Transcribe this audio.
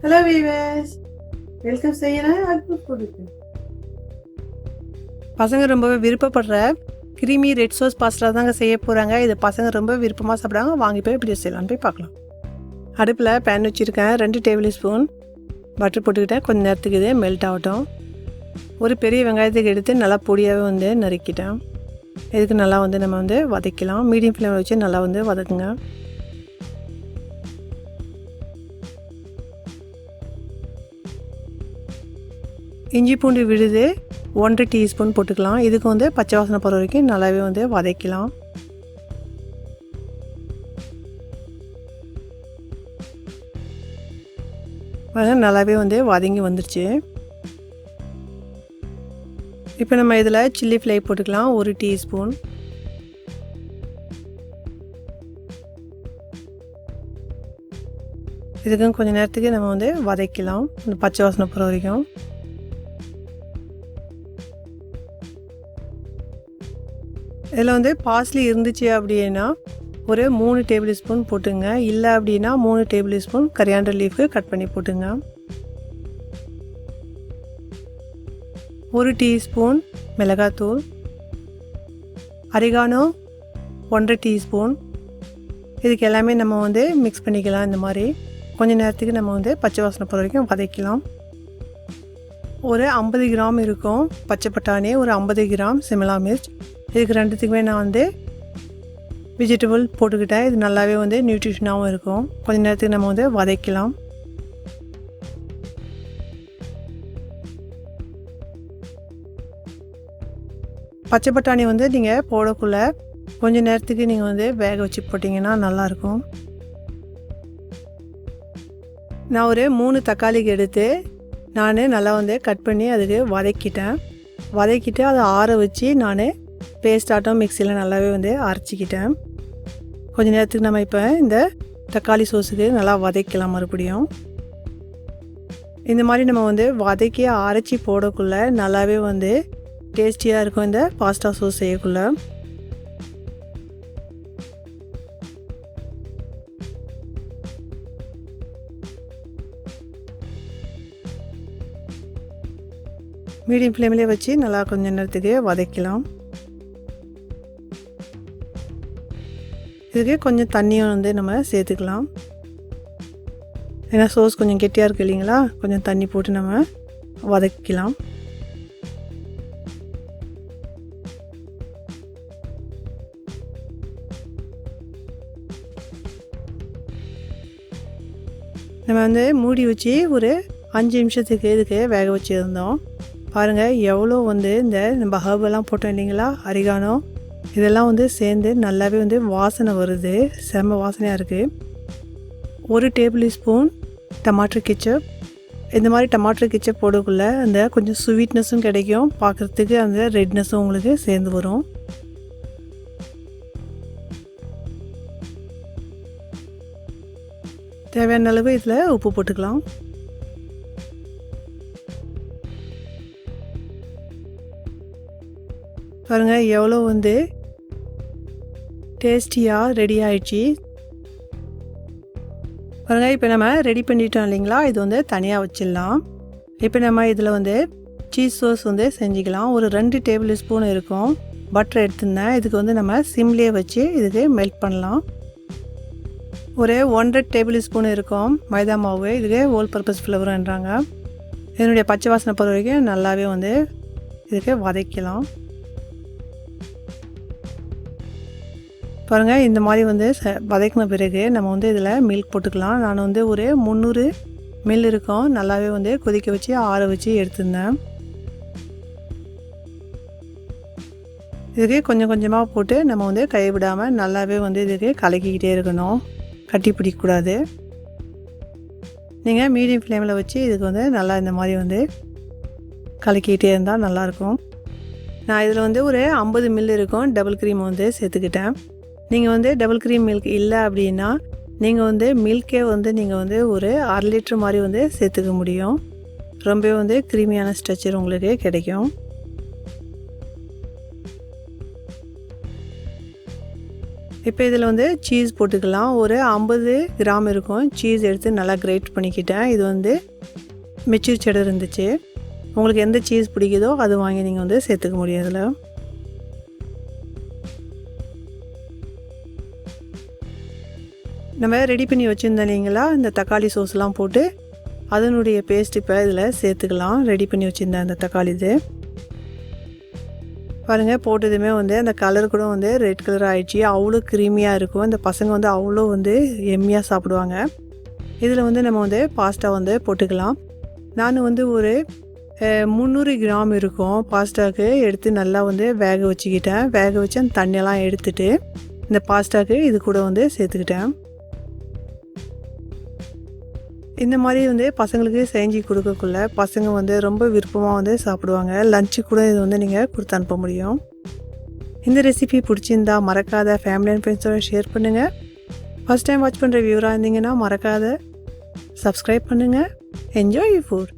Hello viewers, welcome செய்யறேன் அக்மல் ஃபுட்டுக்கு. பசங்க ரொம்பவே விருப்பப்படுற கிரீமி ரெட் சோஸ் பாஸ்தா தாங்க செய்ய போகிறாங்க. இது பசங்க ரொம்ப விருப்பமாக சாப்பிட்றாங்க. வாங்கி போய் எப்படி செய்யலான்னு போய் பார்க்கலாம். அடுப்பில் பேன் வச்சுருக்கேன். 2 டேபிள் ஸ்பூன் பட்டர் போட்டுக்கிட்டேன். கொஞ்சம் நேரத்துக்கு இது மெல்ட் ஆகட்டும். ஒரு பெரிய வெங்காயத்துக்கு எடுத்து நல்லா பொடியாகவே நறுக்கிட்டேன். இதுக்கு நல்லா நம்ம வதக்கலாம். மீடியம் ஃப்ளேமில் வச்சு நல்லா வதக்குங்க. இஞ்சி பூண்டு விழுது 1 டீஸ்பூன் போட்டுக்கலாம். இதுக்கு பச்சை வாசனை போகிற வரைக்கும் நல்லாவே வதக்கலாம். நல்லாவே வதங்கி வந்துருச்சு. இப்போ நம்ம இதில் சில்லி ஃப்ளேக்ஸ் போட்டுக்கலாம். 1 டீஸ்பூன். இதுக்கும் கொஞ்சம் நேரத்துக்கு நம்ம வதக்கலாம். இந்த பச்சை வாசனை போகிற வரைக்கும். இதில் பார்ஸ்லி இருந்துச்சு அப்படின்னா ஒரு 3 டேபிள் ஸ்பூன் போட்டுங்க. இல்லை அப்படின்னா 3 டேபிள் ஸ்பூன் கரியாண்டர் லீஃபு கட் பண்ணி போட்டுங்க. 1 டீஸ்பூன் மிளகாத்தூள், அரிகானோ 1 டீஸ்பூன். இதுக்கு எல்லாமே நம்ம மிக்ஸ் பண்ணிக்கலாம். இந்த மாதிரி கொஞ்சம் நேரத்துக்கு நம்ம பச்சை வாசனை போகிற வரைக்கும் வதக்கலாம். ஒரு 50 கிராம் இருக்கும் பச்சை பட்டாணி, ஒரு 50 கிராம் சிம்லா மிர்ச். இதுக்கு ரெண்டுத்துக்குமே நான் வெஜிடபிள் போட்டுக்கிட்டேன். இது நல்லாவே நியூட்ரிஷனாகவும் இருக்கும். கொஞ்சம் நேரத்துக்கு நம்ம வதக்கலாம். பச்சை பட்டாணி நீங்கள் போடக்குள்ள கொஞ்சம் நேரத்துக்கு நீங்கள் வேக வச்சு போட்டிங்கன்னா நல்லாயிருக்கும். நான் ஒரு 3 தக்காளிக்கு எடுத்து நான் நல்லா கட் பண்ணி அதுக்கு வதக்கிட்டு அதை ஆற வச்சு நான் பேஸ்ட் ஆட்டம் மிக்சியில் நல்லாவே அரைச்சிக்கிட்டேன். கொஞ்சம் நேரத்துக்கு நம்ம இப்போ இந்த தக்காளி சோஸுக்கு நல்லா வதக்கலாம். மறுபடியும் இந்த மாதிரி நம்ம வதக்கி அரைச்சி போடக்குள்ள நல்லாவே டேஸ்டியாக இருக்கும் இந்த பாஸ்தா சோஸ் செய்யக்குள்ள. மீடியம் ஃப்ளேம்லேயே வச்சு நல்லா கொஞ்சம் நேரத்துக்கு வதக்கலாம். இதுக்கு கொஞ்சம் தண்ணியும் நம்ம சேர்த்துக்கலாம். ஏன்னா சோஸ் கொஞ்சம் கெட்டியாக இருக்குது இல்லைங்களா, கொஞ்சம் தண்ணி போட்டு நம்ம வதக்கலாம். நம்ம மூடி வச்சு ஒரு 5 நிமிஷத்துக்கு இதுக்கு வேக வச்சுருந்தோம். பாருங்கள் எவ்வளோ இந்த நம்ம ஹர்பெல்லாம் போட்டோம் இல்லைங்களா, அரிகானோ இதெல்லாம் சேர்ந்து நல்லாவே வாசனை வருது. செம்ம வாசனையாக இருக்குது. 1 டேபிள் ஸ்பூன் டமாட்டோ கெச்சப். இந்த மாதிரி டமாட்டோ கெச்சப் போடக்குள்ள அந்த கொஞ்சம் ஸ்வீட்னஸும் கிடைக்கும், பார்க்குறதுக்கு அந்த ரெட்னஸும் உங்களுக்கு சேர்ந்து வரும். தேவையான அளவு இதில் உப்பு போட்டுக்கலாம். பாருங்கள் எவ்வளோ டேஸ்டியாக ரெடி ஆயிடுச்சு. பாருங்கள் இப்போ நம்ம ரெடி பண்ணிட்டோம் இல்லைங்களா, இது தனியாக வச்சிடலாம். இப்போ நம்ம இதில் சீஸ் சோஸ் செஞ்சுக்கலாம். ஒரு 2 டேபிள் ஸ்பூன் இருக்கும் பட்டர் எடுத்துருந்தேன். இதுக்கு நம்ம சிம்லேயே வச்சு இதுக்கு மெல்ட் பண்ணலாம். ஒரு 1.5 டேபிள் ஸ்பூன் இருக்கும் மைதா மாவு. இதுக்கு ஹோல் பர்பஸ் ஃப்ளவர்ன்றாங்க. இதனுடைய பச்சை வாசனை போகிற வரைக்கும் நல்லாவே இதுக்கு வதக்கலாம். பாருங்கள் இந்த மாதிரி வதக்கின பிறகு நம்ம இதில் மில்க் போட்டுக்கலாம். நான் ஒரு 300 மில் இருக்கும் நல்லாவே கொதிக்க வச்சு ஆற வச்சு எடுத்துருந்தேன். இதுக்கு கொஞ்சம் கொஞ்சமாக போட்டு நம்ம கைவிடாமல் நல்லாவே இதுக்கு கலக்கிக்கிட்டே இருக்கணும். கட்டி பிடிக்கக்கூடாது. நீங்கள் மீடியம் ஃப்ளேமில் வச்சு இதுக்கு நல்லா இந்த மாதிரி கலக்கிக்கிட்டே இருந்தால் நல்லாயிருக்கும். நான் இதில் ஒரு 50 மில் இருக்கும் டபுள் க்ரீம் சேர்த்துக்கிட்டேன். நீங்கள் டபுள் க்ரீம் மில்க் இல்லை அப்படின்னா நீங்கள் மில்கே நீங்கள் ஒரு 1/2 லிட்டர் மாதிரி சேர்த்துக்க முடியும். ரொம்பவே க்ரீமியான ஸ்ட்ரக்சர் உங்களுக்கு கிடைக்கும். இப்போ இதில் வந்து சீஸ் போட்டுக்கலாம். ஒரு 50 கிராம் இருக்கும் சீஸ் எடுத்து நல்லா கிரேட் பண்ணிக்கிட்டேன். இது வந்து மெச்சூர் செடர் இருந்துச்சு. உங்களுக்கு எந்த சீஸ் பிடிக்குதோ அது வாங்கி நீங்கள் வந்து சேர்த்துக்க முடியும் இதில். நம்ம ரெடி பண்ணி வச்சுருந்தோம் இல்லைங்களா, இந்த தக்காளி சோஸ்லாம் போட்டு அதனுடைய பேஸ்ட் இப்போ இதில் சேர்த்துக்கலாம். ரெடி பண்ணி வச்சுருந்தேன் அந்த தக்காளி இது பாருங்கள். போட்டதுமே வந்து அந்த கலர் கூட வந்து ரெட் கலர் ஆகிடுச்சி. அவ்வளோ க்ரீமியாக இருக்கும். இந்த பசங்க வந்து அவ்வளோ வந்து எம்மியாக சாப்பிடுவாங்க. இதில் வந்து நம்ம வந்து பாஸ்தா வந்து போட்டுக்கலாம். நான் வந்து ஒரு 300 கிராம் இருக்கும் பாஸ்தாவுக்கு எடுத்து நல்லா வந்து வேக வச்சுக்கிட்டேன். வேக வச்சு அந்த தண்ணியெல்லாம் எடுத்துட்டு இந்த பாஸ்தாவுக்கு இது கூட வந்து சேர்த்துக்கிட்டேன். இந்த மாதிரி வந்து பசங்களுக்கு செஞ்சு கொடுக்கக்குள்ள பசங்க வந்து ரொம்ப விருப்பமாக வந்து சாப்பிடுவாங்க. லஞ்சு கூட இது வந்து நீங்கள் கொடுத்து அனுப்ப முடியும். இந்த ரெசிபி பிடிச்சிருந்தா மறக்காத ஃபேமிலி அண்ட் ஃப்ரெண்ட்ஸோட ஷேர் பண்ணுங்கள். ஃபஸ்ட் டைம் வாட்ச் பண்ணுற வியூவராக இருந்தீங்கன்னா மறக்காத சப்ஸ்கிரைப் பண்ணுங்கள். Enjoy your food.